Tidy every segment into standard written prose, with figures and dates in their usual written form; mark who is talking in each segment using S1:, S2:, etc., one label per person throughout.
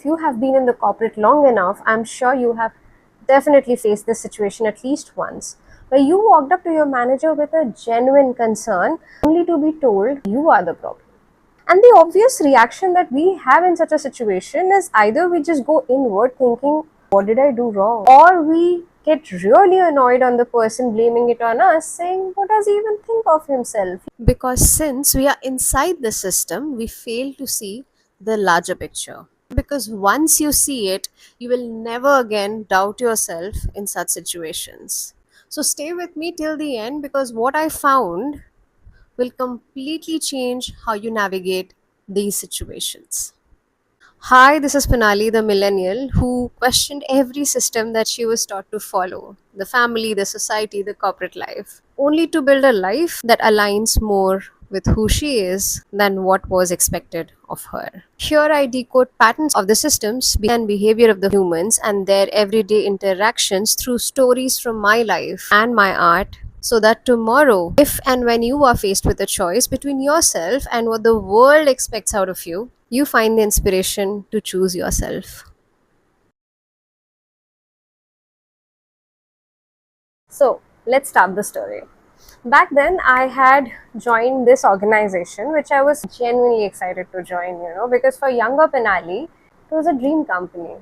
S1: if you have been in the corporate long enough, I'm sure you have definitely faced this situation at least once, where you walked up to your manager with a genuine concern only to be told you are the problem. And the obvious reaction that we have in such a situation is either we just go inward thinking, what did I do wrong? Or we get really annoyed on the person blaming it on us, saying, what does he even think of himself? Because since we are inside the system, we fail to see the larger picture. Because once you see it, you will never again doubt yourself in such situations. So stay with me till the end, because what I found will completely change how you navigate these situations. Hi, this is Pinali, the millennial who questioned every system that she was taught to follow: the family, the society, the corporate life, only to build a life that aligns more with who she is than what was expected of her. Here, I decode patterns of the systems and behavior of the humans and their everyday interactions through stories from my life and my art, so that tomorrow, if and when you are faced with a choice between yourself and what the world expects out of you, you find the inspiration to choose yourself. So, let's start the story. Back then, I had joined this organization, which I was genuinely excited to join, because for younger Penali, it was a dream company.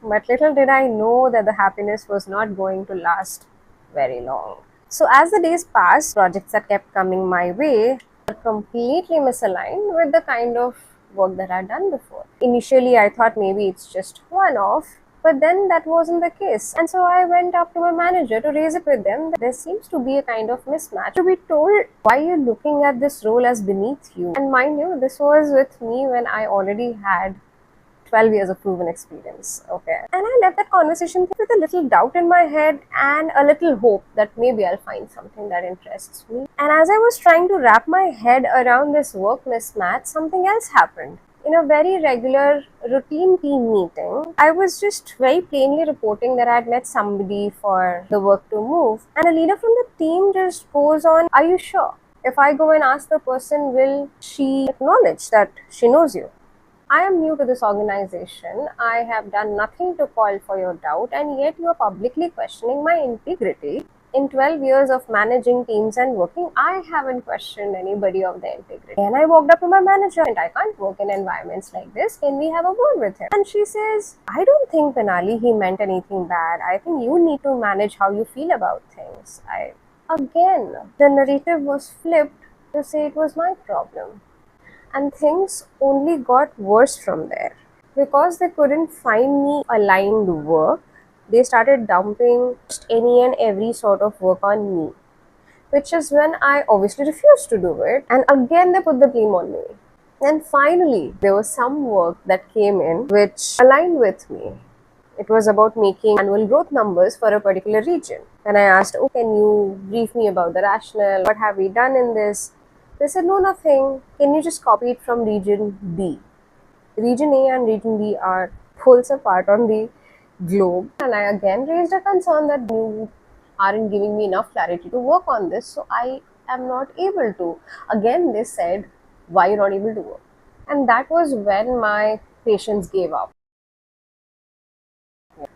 S1: But little did I know that the happiness was not going to last very long. So, as the days passed, projects that kept coming my way were completely misaligned with the kind of work that I'd done before. Initially, I thought maybe it's just one off, but then that wasn't the case. And so I went up to my manager to raise it with them that there seems to be a kind of mismatch. To be told, why are you looking at this role as beneath you? And mind you, this was with me when I already had 12 years of proven experience. Okay. And I left that conversation with a little doubt in my head and a little hope that maybe I'll find something that interests me. And as I was trying to wrap my head around this work mismatch, something else happened. In a very regular routine team meeting, I was just very plainly reporting that I had met somebody for the work to move. And a leader from the team just goes on, are you sure? If I go and ask the person, will she acknowledge that she knows you? I am new to this organization. I have done nothing to call for your doubt, and yet you are publicly questioning my integrity. In 12 years of managing teams and working, I haven't questioned anybody of their integrity. And I walked up to my manager and I can't work in environments like this. Can we have a word with him? And she says, I don't think, Penali, he meant anything bad. I think you need to manage how you feel about things. Again, the narrative was flipped to say it was my problem. And things only got worse from there. Because they couldn't find me aligned work, they started dumping any and every sort of work on me. Which is when I obviously refused to do it. And again, they put the blame on me. And finally, there was some work that came in which aligned with me. It was about making annual growth numbers for a particular region. And I asked, oh, can you brief me about the rationale? What have we done in this? They said, no, nothing. Can you just copy it from region B? Region A and region B are poles apart on the globe. And I again raised a concern that you aren't giving me enough clarity to work on this, so I am not able to. Again, they said, why you're not able to work? And that was when my patience gave up.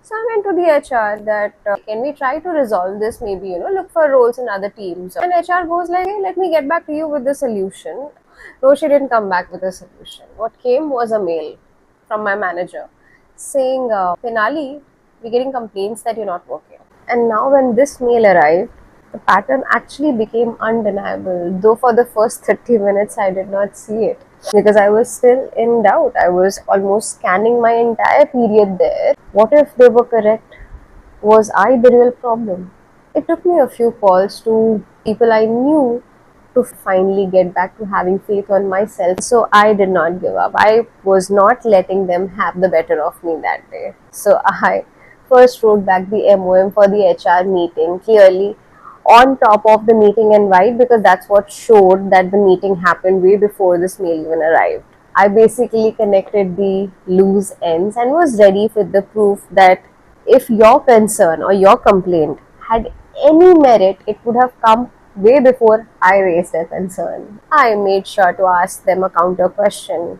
S1: So I went to the HR that can we try to resolve this, maybe, look for roles in other teams. And HR goes like, hey, let me get back to you with the solution. No, she didn't come back with a solution. What came was a mail from my manager saying, Penali, we're getting complaints that you're not working. And now when this mail arrived, the pattern actually became undeniable, though for the first 30 minutes I did not see it. Because I was still in doubt. I was almost scanning my entire period there. What if they were correct? Was I the real problem? It took me a few calls to people I knew to finally get back to having faith on myself. So I did not give up. I was not letting them have the better of me that day. So I first wrote back the MOM for the HR meeting clearly on top of the meeting invite, because that's what showed that the meeting happened way before this mail even arrived. I basically connected the loose ends and was ready with the proof that if your concern or your complaint had any merit, it would have come way before I raised a concern. I made sure to ask them a counter question.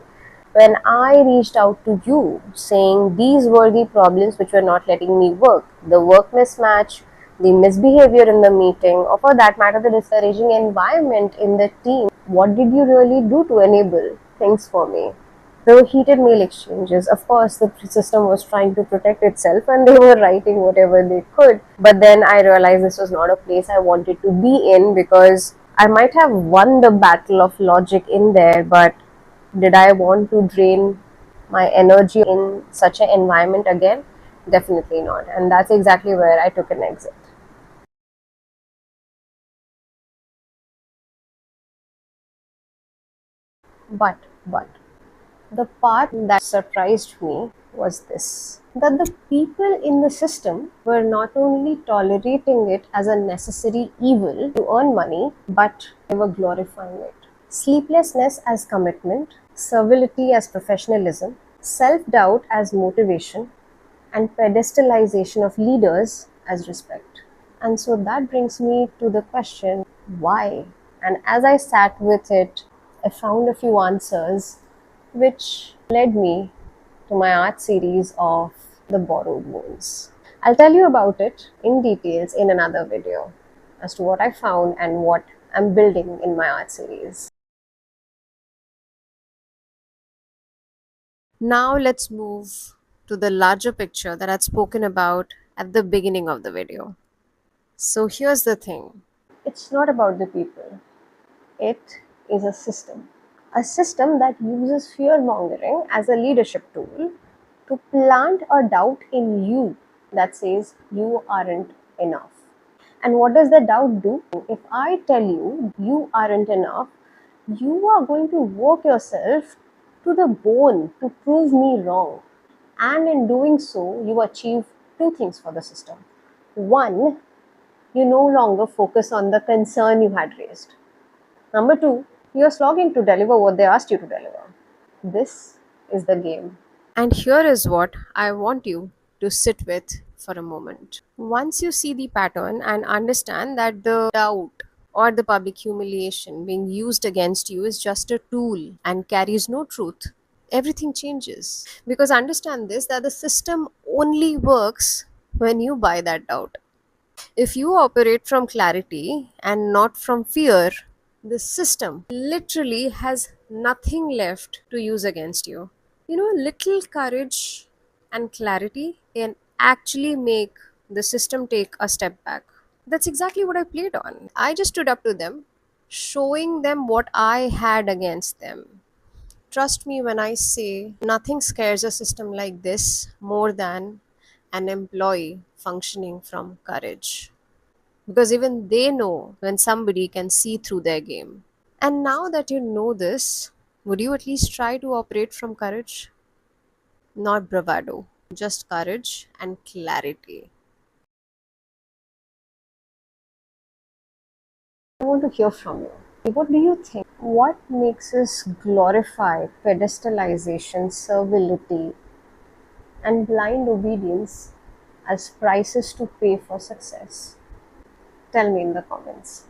S1: when I reached out to you saying these were the problems which were not letting me work, the work mismatch, the misbehavior in the meeting, or for that matter, the discouraging environment in the team, what did you really do to enable things for me? There were heated mail exchanges. Of course, the system was trying to protect itself and they were writing whatever they could. But then I realized this was not a place I wanted to be in, because I might have won the battle of logic in there, but did I want to drain my energy in such an environment again? Definitely not. And that's exactly where I took an exit. But the part that surprised me was this, that the people in the system were not only tolerating it as a necessary evil to earn money, but they were glorifying it. Sleeplessness as commitment, servility as professionalism, self doubt as motivation, and pedestalization of leaders as respect. And so that brings me to the question, why? And as I sat with it, I found a few answers which led me to my art series of The Borrowed Moons. I'll tell you about it in details in another video as to what I found and what I'm building in my art series. Now let's move to the larger picture that I'd spoken about at the beginning of the video. So here's the thing. It's not about the people. It is a system. A system that uses fear mongering as a leadership tool to plant a doubt in you that says you aren't enough. And what does the doubt do? If I tell you you aren't enough, you are going to work yourself to the bone to prove me wrong. And in doing so, you achieve two things for the system. One, you no longer focus on the concern you had raised. Number two, you're slogging to deliver what they asked you to deliver. This is the game. And here is what I want you to sit with for a moment. Once you see the pattern and understand that the doubt or the public humiliation being used against you is just a tool and carries no truth, everything changes. Because understand this, that the system only works when you buy that doubt. If you operate from clarity and not from fear, the system literally has nothing left to use against you. You know, little courage and clarity can actually make the system take a step back. That's exactly what I played on. I just stood up to them, showing them what I had against them. Trust me when I say nothing scares a system like this more than an employee functioning from courage, because even they know when somebody can see through their game. And now that you know this, would you at least try to operate from courage? Not bravado, just courage and clarity. I want to hear from you. What do you think? What makes us glorify pedestalization, servility, and blind obedience as prices to pay for success? Tell me in the comments.